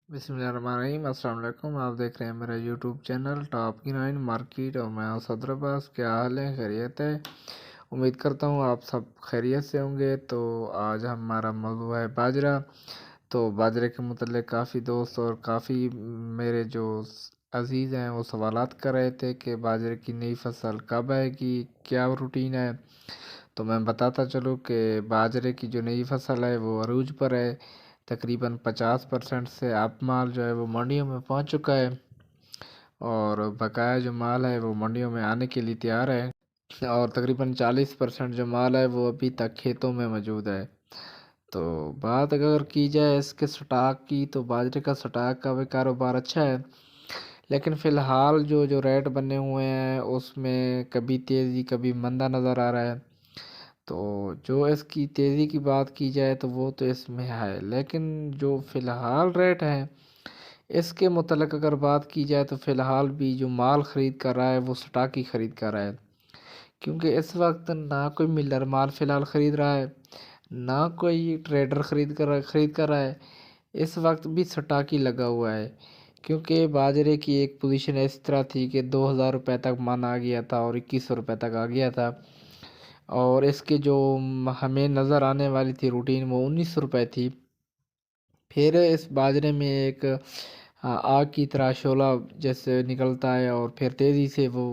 بسم اللہ الرحمن الرحیم۔ السلام علیکم، آپ دیکھ رہے ہیں میرا یوٹیوب چینل ٹاپ کی 9 مارکیٹ اور میں ہوں صدر عباس۔ کیا حال ہے؟ خیریت ہے؟ امید کرتا ہوں آپ سب خیریت سے ہوں گے۔ تو آج ہمارا موضوع ہے باجرہ۔ تو باجرے کے متعلق کافی دوست اور کافی میرے جو عزیز ہیں وہ سوالات کر رہے تھے کہ باجرے کی نئی فصل کب آئے گی، کیا روٹین ہے۔ تو میں بتاتا چلوں کہ باجرے کی جو نئی فصل ہے وہ عروج پر ہے۔ تقریباً 50% سے اب مال جو ہے وہ منڈیوں میں پہنچ چکا ہے، اور بقایا جو مال ہے وہ منڈیوں میں آنے کے لیے تیار ہے، اور تقریباً 40% جو مال ہے وہ ابھی تک کھیتوں میں موجود ہے۔ تو بات اگر کی جائے اس کے سٹاک کی، تو باجرے کا سٹاک کا بھی کاروبار اچھا ہے، لیکن فی الحال جو ریٹ بنے ہوئے ہیں اس میں کبھی تیزی کبھی مندہ نظر آ رہا ہے۔ تو جو اس کی تیزی کی بات کی جائے تو وہ تو اس میں ہے، لیکن جو فی الحال ریٹ ہیں اس کے متعلق اگر بات کی جائے تو فی الحال بھی جو مال خرید کر رہا ہے وہ سٹاک ہی خرید کر رہا ہے، کیونکہ اس وقت نہ کوئی ملر مال فی الحال خرید رہا ہے، نہ کوئی ٹریڈر خرید کر رہا ہے۔ اس وقت بھی سٹاک ہی لگا ہوا ہے، کیونکہ باجرے کی ایک پوزیشن اس طرح تھی کہ 2000 روپے تک من آ گیا تھا اور 2100 روپے تک آ گیا تھا، اور اس کے جو ہمیں نظر آنے والی تھی روٹین وہ 1900 روپے تھی۔ پھر اس باجرے میں ایک آگ کی طرح شعلہ جیسے نکلتا ہے اور پھر تیزی سے وہ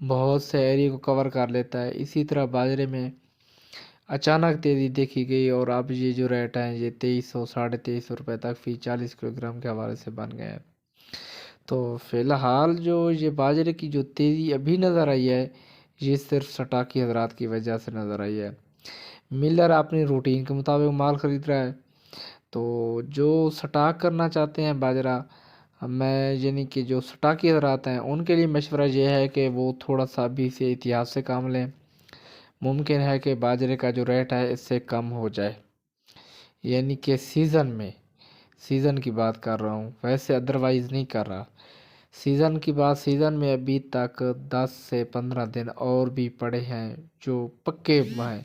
بہت سے ایریے کو کور کر لیتا ہے، اسی طرح باجرے میں اچانک تیزی دیکھی گئی، اور اب یہ جو ریٹ ہیں یہ 2300 2350 روپے تک فی 40 کلو گرام کے حوالے سے بن گئے ہیں۔ تو فی الحال جو یہ باجرے کی جو تیزی ابھی نظر آئی ہے یہ صرف سٹاکی حضرات کی وجہ سے نظر آئی ہے۔ ملر اپنی روٹین کے مطابق مال خرید رہا ہے، تو جو سٹاک کرنا چاہتے ہیں باجرہ، میں یعنی کہ جو سٹاکی حضرات ہیں ان کے لیے مشورہ یہ ہے کہ وہ تھوڑا سا ابھی سے احتیاط سے کام لیں۔ ممکن ہے کہ باجرے کا جو ریٹ ہے اس سے کم ہو جائے، یعنی کہ سیزن کی بات کر رہا ہوں، ویسے ادروائز نہیں کر رہا۔ سیزن میں ابھی تک 10 سے 15 دن اور بھی پڑے ہیں جو پکے ہیں،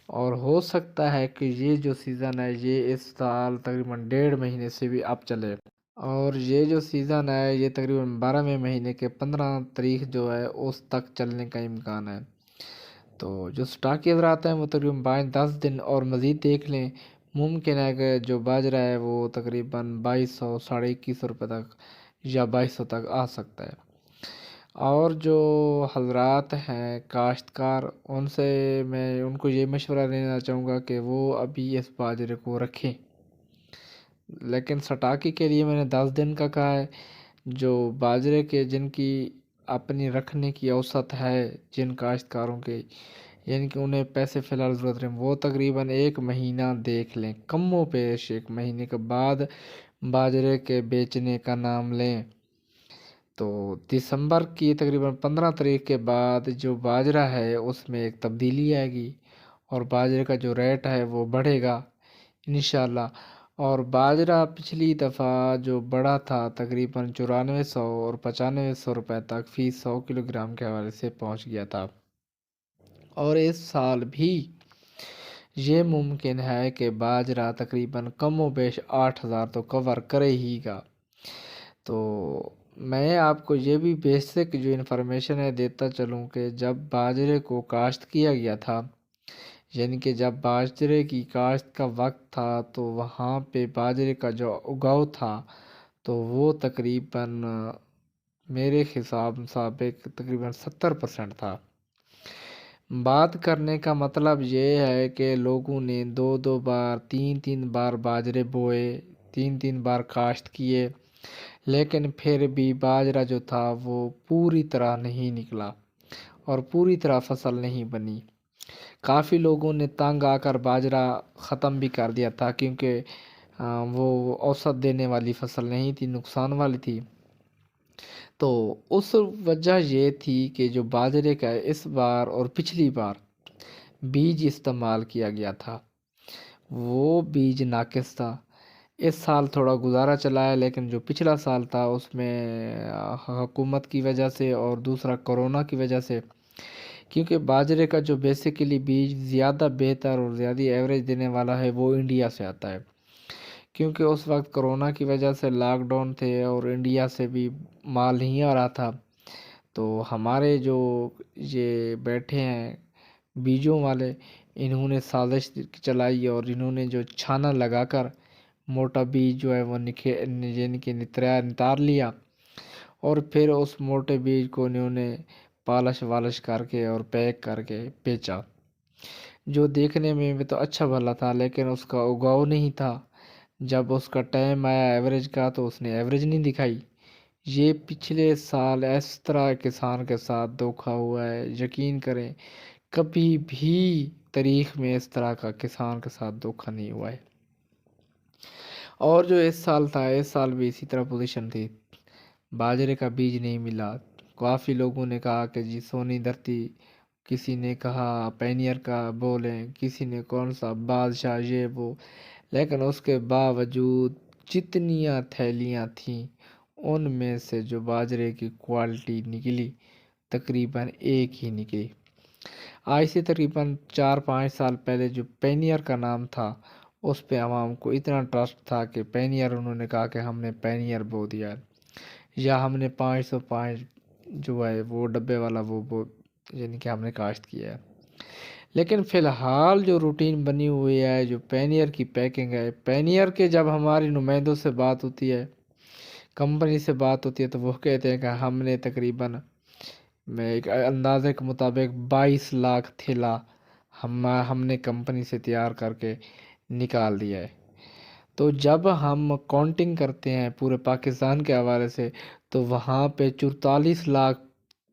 اور ہو سکتا ہے کہ یہ جو سیزن ہے یہ اس سال تقریباً 1.5 مہینے سے بھی اب چلے، اور یہ جو سیزن ہے یہ تقریباً 12ویں مہینے کے 15 تاریخ جو ہے اس تک چلنے کا امکان ہے۔ تو جو سٹاکی حضرات ہیں وہ تقریباً 10 دن اور مزید دیکھ لیں، ممکن ہے کہ جو باجرہ ہے وہ تقریباً 2200 2150 روپے تک یا 2200 تک آ سکتا ہے۔ اور جو حضرات ہیں کاشتکار، ان سے میں ان کو یہ مشورہ دینا چاہوں گا کہ وہ ابھی اس باجرے کو رکھیں، لیکن سٹاکی کے لیے میں نے 10 دن کا کہا ہے۔ جو باجرے کے جن کی اپنی رکھنے کی اوسط ہے، جن کاشتکاروں کے یعنی کہ انہیں پیسے فی الحال ضرورت ہے، وہ تقریباً 1 مہینہ دیکھ لیں، کم و بیش 1 مہینے کے بعد باجرے کے بیچنے کا نام لیں۔ تو دسمبر کی تقریباً 15 تاریخ کے بعد جو باجرہ ہے اس میں ایک تبدیلی آئے گی، اور باجرے کا جو ریٹ ہے وہ بڑھے گا انشاءاللہ۔ اور باجرہ پچھلی دفعہ جو بڑا تھا تقریباً 9400 اور 9500 روپے تک فی 100 کلو گرام کے حوالے سے پہنچ گیا تھا، اور اس سال بھی یہ ممکن ہے کہ باجرہ تقریباً کم و بیش 8000 تو کور کرے ہی گا۔ تو میں آپ کو یہ بھی بیسک جو انفارمیشن ہے دیتا چلوں کہ جب باجرے کو کاشت کیا گیا تھا، یعنی کہ جب باجرے کی کاشت کا وقت تھا، تو وہاں پہ باجرے کا جو اگاؤ تھا تو وہ تقریباً میرے حساب مطابق تقریباً 70% تھا۔ بات کرنے کا مطلب یہ ہے کہ لوگوں نے 2 بار 3 بار باجرے بوئے، 3 بار کاشت کیے، لیکن پھر بھی باجرہ جو تھا وہ پوری طرح نہیں نکلا اور پوری طرح فصل نہیں بنی۔ کافی لوگوں نے تنگ آ کر باجرہ ختم بھی کر دیا تھا، کیونکہ وہ اوسط دینے والی فصل نہیں تھی، نقصان والی تھی۔ تو اس وجہ یہ تھی کہ جو باجرے کا اس بار اور پچھلی بار بیج استعمال کیا گیا تھا وہ بیج ناقص تھا۔ اس سال تھوڑا گزارا چلا ہے، لیکن جو پچھلا سال تھا اس میں حکومت کی وجہ سے اور دوسرا کرونا کی وجہ سے، کیونکہ باجرے کا جو بیسیکلی بیج زیادہ بہتر اور زیادہ ایوریج دینے والا ہے وہ انڈیا سے آتا ہے، کیونکہ اس وقت کرونا کی وجہ سے لاک ڈاؤن تھے اور انڈیا سے بھی مال نہیں آ رہا تھا، تو ہمارے جو یہ بیٹھے ہیں بیجوں والے، انہوں نے سازش چلائی اور انہوں نے جو چھانا لگا کر موٹا بیج جو ہے وہ یعنی کہ نتار لیا، اور پھر اس موٹے بیج کو انہوں نے پالش والش کر کے اور پیک کر کے بیچا، جو دیکھنے میں بھی تو اچھا بھلا تھا لیکن اس کا اگاؤ نہیں تھا۔ جب اس کا ٹائم آیا ایوریج کا تو اس نے ایوریج نہیں دکھائی۔ یہ پچھلے سال اس طرح کسان کے ساتھ دھوکا ہوا ہے، یقین کریں کبھی بھی تاریخ میں اس طرح کا کسان کے ساتھ دھوکا نہیں ہوا ہے۔ اور جو اس سال تھا، اس سال بھی اسی طرح پوزیشن تھی، باجرے کا بیج نہیں ملا۔ کافی لوگوں نے کہا کہ جی سونی دھرتی، کسی نے کہا پینیئر کا بولیں، کسی نے کون سا بادشاہ یہ وہ، لیکن اس کے باوجود جتنیاں تھیلیاں تھیں ان میں سے جو باجرے کی کوالٹی نکلی تقریباً ایک ہی نکلی۔ آج سے تقریباً 4-5 سال پہلے جو پینیئر کا نام تھا اس پہ عوام کو اتنا ٹرسٹ تھا کہ پینیئر، انہوں نے کہا کہ ہم نے پینیئر بو دیا ہے، یا ہم نے 505 جو ہے وہ ڈبے والا وہ یعنی کہ ہم نے کاشت کیا ہے۔ لیکن فی الحال جو روٹین بنی ہوئی ہے، جو پینیئر کی پیکنگ ہے، پینیئر کے جب ہماری نمائندوں سے بات ہوتی ہے، کمپنی سے بات ہوتی ہے، تو وہ کہتے ہیں کہ ہم نے تقریباً میں ایک اندازے کے مطابق 22 لاکھ تھیلا ہم نے کمپنی سے تیار کر کے نکال دیا ہے۔ تو جب ہم کاؤنٹنگ کرتے ہیں پورے پاکستان کے حوالے سے تو وہاں پہ 44 لاکھ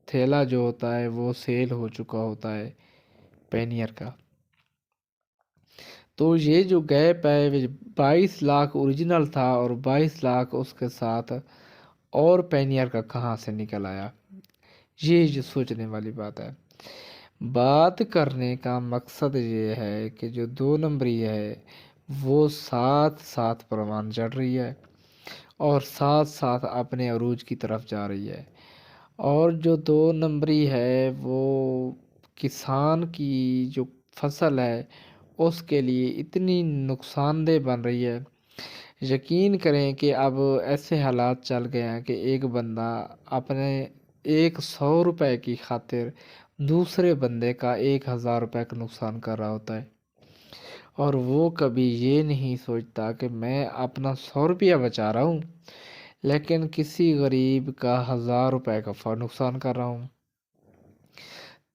تھیلا جو ہوتا ہے وہ سیل ہو چکا ہوتا ہے پینیئر کا۔ تو یہ جو گیپ ہے 22 لاکھ اوریجنل تھا اور 22 لاکھ اس کے ساتھ اور پینیئر کا کہاں سے نکل آیا، یہ جو سوچنے والی بات ہے۔ بات کرنے کا مقصد یہ ہے کہ جو 2 نمبری ہے وہ ساتھ ساتھ پروان چڑھ رہی ہے اور ساتھ ساتھ اپنے عروج کی طرف جا رہی ہے، اور جو 2 نمبری ہے وہ کسان کی جو فصل ہے اس کے لیے اتنی نقصان دہ بن رہی ہے۔ یقین کریں کہ اب ایسے حالات چل گئے ہیں کہ ایک بندہ اپنے 100 روپے کی خاطر دوسرے بندے کا 1000 روپے کا نقصان کر رہا ہوتا ہے، اور وہ کبھی یہ نہیں سوچتا کہ میں اپنا 100 روپیہ بچا رہا ہوں لیکن کسی غریب کا 1000 روپے کا نقصان کر رہا ہوں۔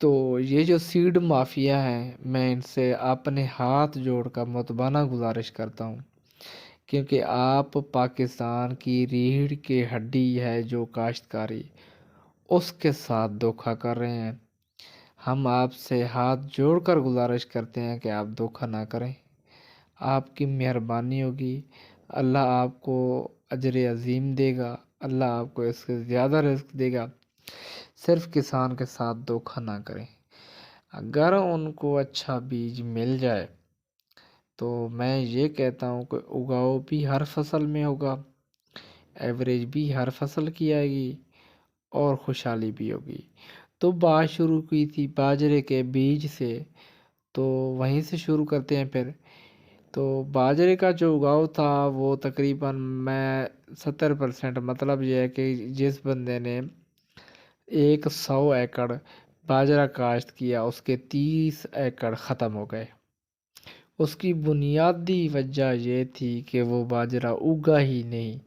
تو یہ جو سیڈ مافیا ہیں، میں ان سے اپنے ہاتھ جوڑ کر متبانہ گزارش کرتا ہوں، کیونکہ آپ پاکستان کی ریڑھ کی ہڈی ہے جو کاشتکاری، اس کے ساتھ دھوکا کر رہے ہیں۔ ہم آپ سے ہاتھ جوڑ کر گزارش کرتے ہیں کہ آپ دھوکا نہ کریں، آپ کی مہربانی ہوگی، اللہ آپ کو اجر عظیم دے گا، اللہ آپ کو اس سے زیادہ رزق دے گا۔ صرف کسان کے ساتھ دھوکا نہ کریں۔ اگر ان کو اچھا بیج مل جائے تو میں یہ کہتا ہوں کہ اگاؤ بھی ہر فصل میں ہوگا، ایوریج بھی ہر فصل کی آئے گی اور خوشحالی بھی ہوگی۔ تو بات شروع کی تھی باجرے کے بیج سے، تو وہیں سے شروع کرتے ہیں پھر۔ تو باجرے کا جو اگاؤ تھا وہ تقریباً میں 70%، مطلب یہ ہے کہ جس بندے نے 100 ایکڑ باجرہ کاشت کیا اس کے 30 ایکڑ ختم ہو گئے۔ اس کی بنیادی وجہ یہ تھی کہ وہ باجرہ اگا ہی نہیں،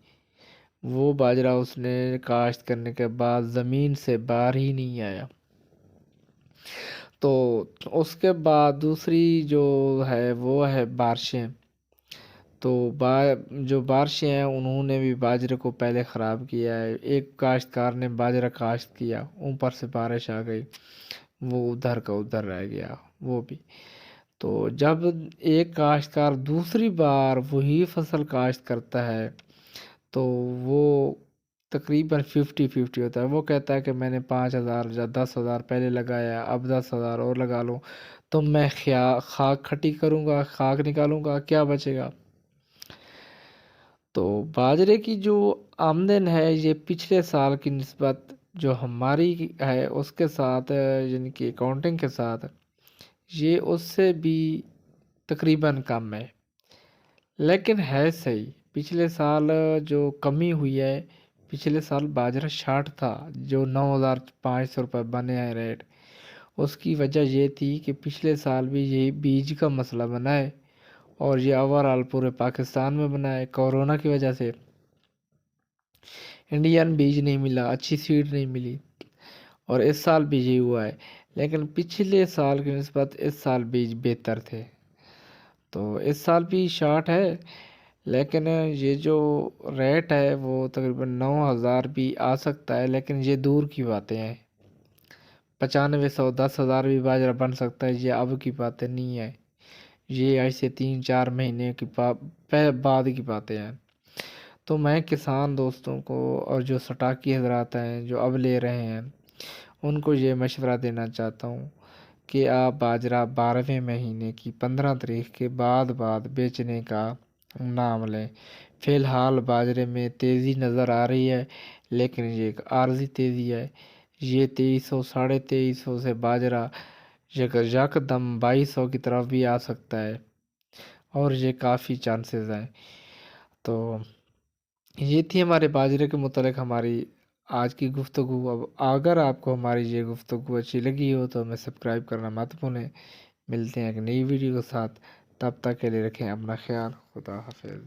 وہ باجرہ اس نے کاشت کرنے کے بعد زمین سے باہر ہی نہیں آیا۔ تو اس کے بعد دوسری جو ہے وہ ہے بارشیں۔ تو جو بارشیں ہیں انہوں نے بھی باجرے کو پہلے خراب کیا ہے۔ ایک کاشتکار نے باجرہ کاشت کیا، اوپر سے بارش آ گئی، وہ ادھر کا ادھر رہ گیا وہ بھی۔ تو جب ایک کاشتکار دوسری بار وہی فصل کاشت کرتا ہے تو وہ تقریباً 50-50 ہوتا ہے۔ وہ کہتا ہے کہ میں نے 5000 یا 10,000 پہلے لگایا، اب 10,000 اور لگا لوں تو میں خاک کھٹی کروں گا، خاک نکالوں گا، کیا بچے گا۔ تو باجرے کی جو آمدن ہے یہ پچھلے سال کی نسبت جو ہماری ہے اس کے ساتھ، یعنی کہ اکاؤنٹنگ کے ساتھ، یہ اس سے بھی تقریباً کم ہے، لیکن ہے صحیح. پچھلے سال جو کمی ہوئی ہے، پچھلے سال باجرہ 60 تھا، جو 9500 روپے بنے ہیں ریٹ. اس کی وجہ یہ تھی کہ پچھلے سال بھی یہ بیج کا مسئلہ بنا ہے، اور یہ اوورآل پورے پاکستان میں بنا ہے. کورونا کی وجہ سے انڈین بیج نہیں ملا، اچھی سیڈ نہیں ملی، اور اس سال بھی یہ ہوا ہے. لیکن پچھلے سال کی نسبت اس سال بیج بہتر تھے. تو اس سال بھی شارٹ ہے، لیکن یہ جو ریٹ ہے وہ تقریباً 9000 بھی آ سکتا ہے، لیکن یہ دور کی باتیں ہیں. 9500 10,000 بھی باجرہ بن سکتا ہے، یہ اب کی باتیں نہیں ہیں. یہ ایسے 3-4 مہینے کی بعد کی باتیں ہیں. تو میں کسان دوستوں کو اور جو سٹاکی حضرات ہیں جو اب لے رہے ہیں، ان کو یہ مشورہ دینا چاہتا ہوں کہ آپ باجرہ 12ویں مہینے کی 15 تاریخ کے بعد بیچنے کا نام لیں. فی الحال باجرے میں تیزی نظر آ رہی ہے، لیکن یہ ایک عارضی تیزی ہے. یہ 2300 2350 سے باجرہ یکدم 2200 کی طرف بھی آ سکتا ہے، اور یہ کافی چانسز ہیں. تو یہ تھی ہمارے باجرے کے متعلق ہماری آج کی گفتگو. اب اگر آپ کو ہماری یہ گفتگو اچھی لگی ہو تو ہمیں سبسکرائب کرنا مت بھولیں. ملتے ہیں ایک نئی ویڈیو کے ساتھ، تب تک کے لیے رکھیں اپنا خیال. خدا حافظ.